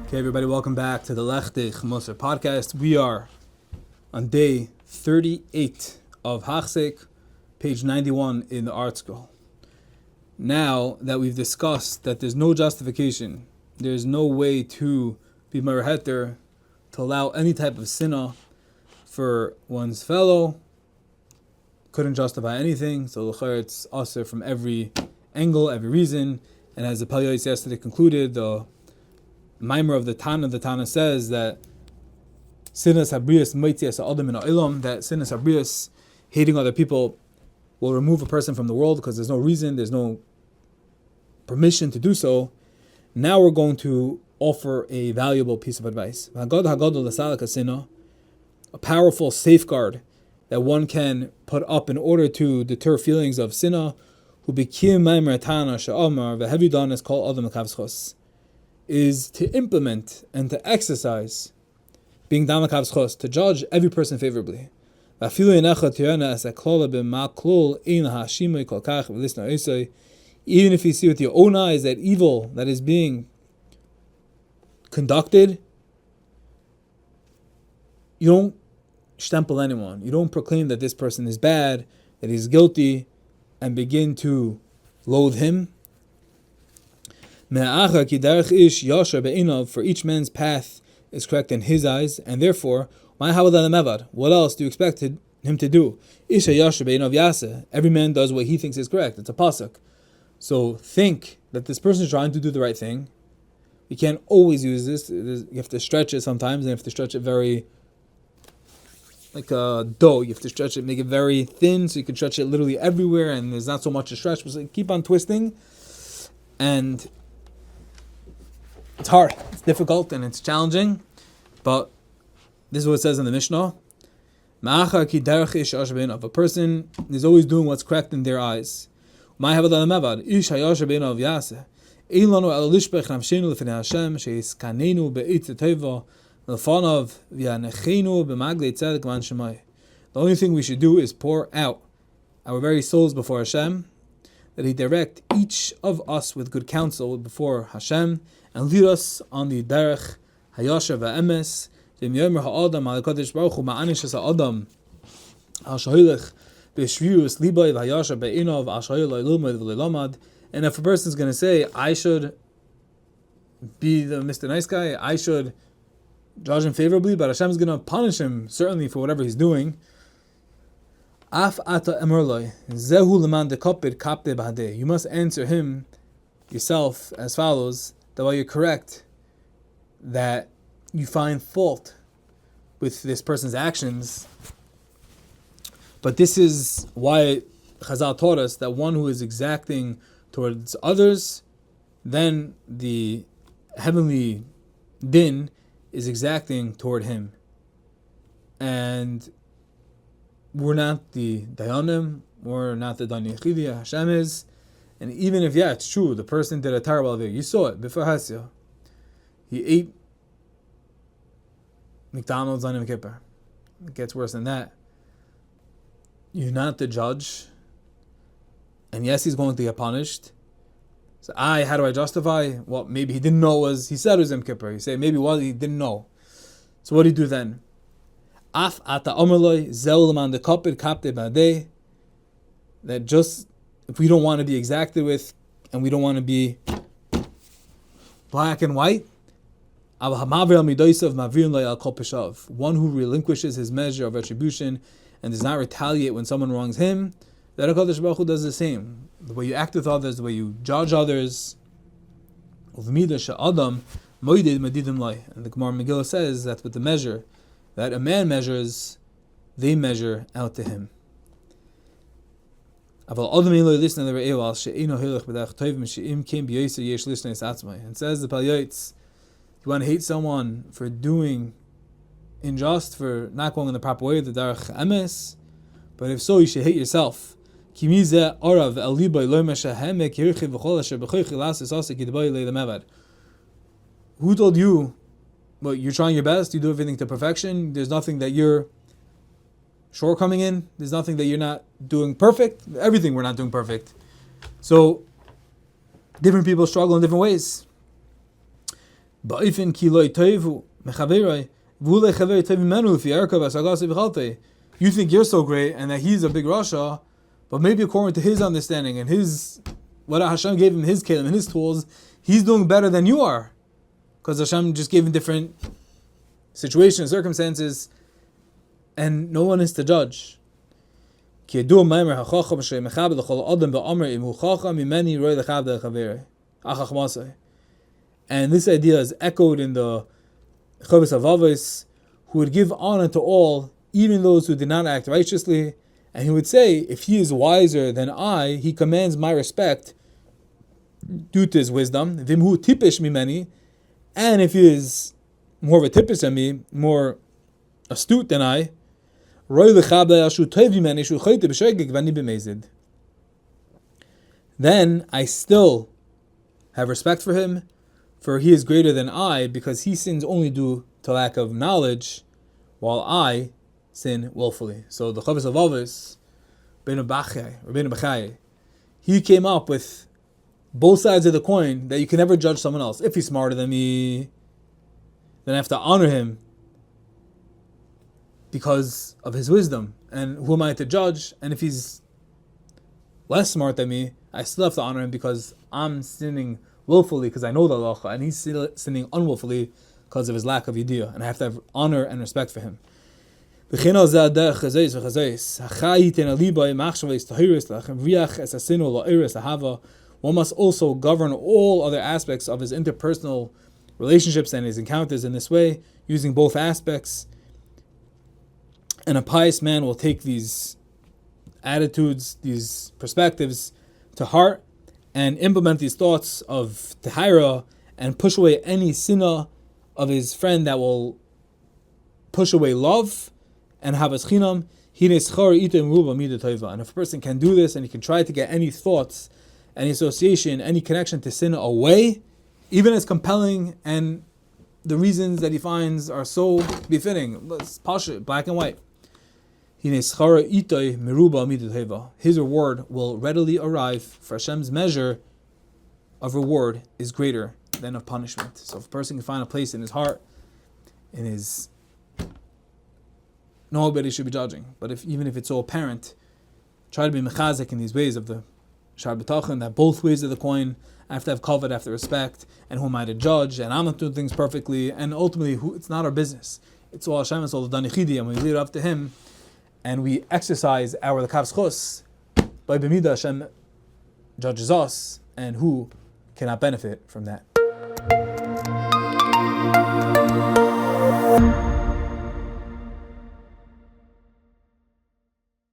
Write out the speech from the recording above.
Okay, everybody, welcome back to the Lechtich Moser podcast. We are on day 38 of Hachsek, page 91 in the art scroll. Now that we've discussed that there's no justification, there's no way to be meraheter, to allow any type of sinah for one's fellow, couldn't justify anything, so it's usher from every angle, every reason, and as the Yoeitz yesterday concluded, the Maimer of the Tana says that sinas habrius moitzias adam in ha'ilam, that sinas habrius, hating other people, will remove a person from the world because there's no reason, there's no permission to do so. Now we're going to offer a valuable piece of advice. A powerful safeguard that one can put up in order to deter feelings of sinah, who became Maimer Tana she'amar v'hevidanis kol adam l'kavschos, is to implement and to exercise being Dam L'Kavschos, to judge every person favorably. Even if you see with your own eyes that evil that is being conducted, you don't stempel anyone. You don't proclaim that this person is bad, that he's guilty, and begin to loathe him. For each man's path is correct in his eyes, and therefore, what else do you expect him to do? Every man does what he thinks is correct. It's a pasuk. So think that this person is trying to do the right thing. You can't always use this. You have to stretch it sometimes, and you have to stretch it very like a dough. You have to stretch it, make it very thin, so you can stretch it literally everywhere, and there's not so much to stretch. But keep on twisting, and it's hard, it's difficult, and it's challenging, but this is what it says in the Mishnah. If a person is always doing what's correct in their eyes, what else do The only thing we should do is pour out our very souls before Hashem, that He direct each of us with good counsel before Hashem, and lead us on the derech hayasher va'emes. Yomer ha'adam ha'kadosh baruch hu ma'anish ha'adam al shahilich b'shvius libay v'hayasher be'inav al shahilay lumad v'leilamad. And if a person is going to say, I should be the Mr. Nice Guy, I should judge him favorably, but Hashem is going to punish him certainly for whatever he's doing. Af ata emerloi zehu leman dekapid kapte b'hadeh. You must answer him yourself as follows: that while you're correct, that you find fault with this person's actions, but this is why Chazal taught us that one who is exacting towards others, then the heavenly din is exacting toward him. And we're not the Dayanim, we're not the Dayan Yechidi, Hashem is. And even if, it's true, the person did a terrible thing, you saw it, before Hasya, he ate McDonald's on Yom Kippur. It gets worse than that. You're not the judge. And yes, he's going to get punished. So how do I justify? Well, maybe he didn't know he said it was Yom Kippur. You say maybe he didn't know. So what do you do then? Af ata omerloi zeu leman dekapid kapte b'hadeh. That just, if we don't want to be exacted with, and we don't want to be black and white, one who relinquishes his measure of retribution and does not retaliate when someone wrongs him, that HaKadosh Baruch Hu does the same. The way you act with others, the way you judge others. And the Gemara Megillah says that with the measure that a man measures, they measure out to him. And says the Pele Yoeitz, you want to hate someone for doing unjust, for not going in the proper way, the darach emes, but if so, you should hate yourself. Who told you, well, you're trying your best, you do everything to perfection, there's nothing that you're shortcoming in, there's nothing that you're not doing perfect, everything we're not doing perfect. So different people struggle in different ways. Ba'ifin ki lo toivu mechaveroi v'ule chaver toiv menu fi erkav asagasi v'chalte. You think you're so great and that he's a big Rasha, but maybe according to his understanding and his what Hashem gave him, his kelim and his tools, he's doing better than you are, because Hashem just gave him different situations, circumstances, and no one is to judge. And this idea is echoed in the Chovos HaLevavos, who would give honor to all, even those who did not act righteously. And he would say, if he is wiser than I, he commands my respect due to his wisdom. Vimhu tipish mimeni, and if he is more of a tipish than me, more astute than I, then I still have respect for him, for he is greater than I, because he sins only due to lack of knowledge, while I sin willfully. So the Chovos HaLevavos, Rabbeinu Bachai, he came up with both sides of the coin, that you can never judge someone else. If he's smarter than me, then I have to honor him because of his wisdom. And who am I to judge? And if he's less smart than me, I still have to honor him because I'm sinning willfully because I know the halacha, and he's sinning unwillfully because of his lack of idea, and I have to have honor and respect for him. One must also govern all other aspects of his interpersonal relationships and his encounters in this way, using both aspects. And a pious man will take these attitudes, these perspectives to heart, and implement these thoughts of Tehira, and push away any sinah of his friend that will push away love and havas chinam. And if a person can do this, and he can try to get any thoughts, any association, any connection to sin away, even as compelling and the reasons that he finds are so befitting, let's push it, black and white. His reward will readily arrive, for Hashem's measure of reward is greater than of punishment. So if a person can find a place in his heart, in his, nobody should be judging, but even if it's so apparent, try to be mechazik in these ways of the shar b'tachan, that both ways of the coin, I have to have kavod, I have to respect, and who am I to judge, and I'm not doing things perfectly, and ultimately it's not our business. It's all Hashem, it's all the danichidi, and we lead it up to Him, and we exercise our lekavs chus, by b'midah Hashem judges us, and who cannot benefit from that.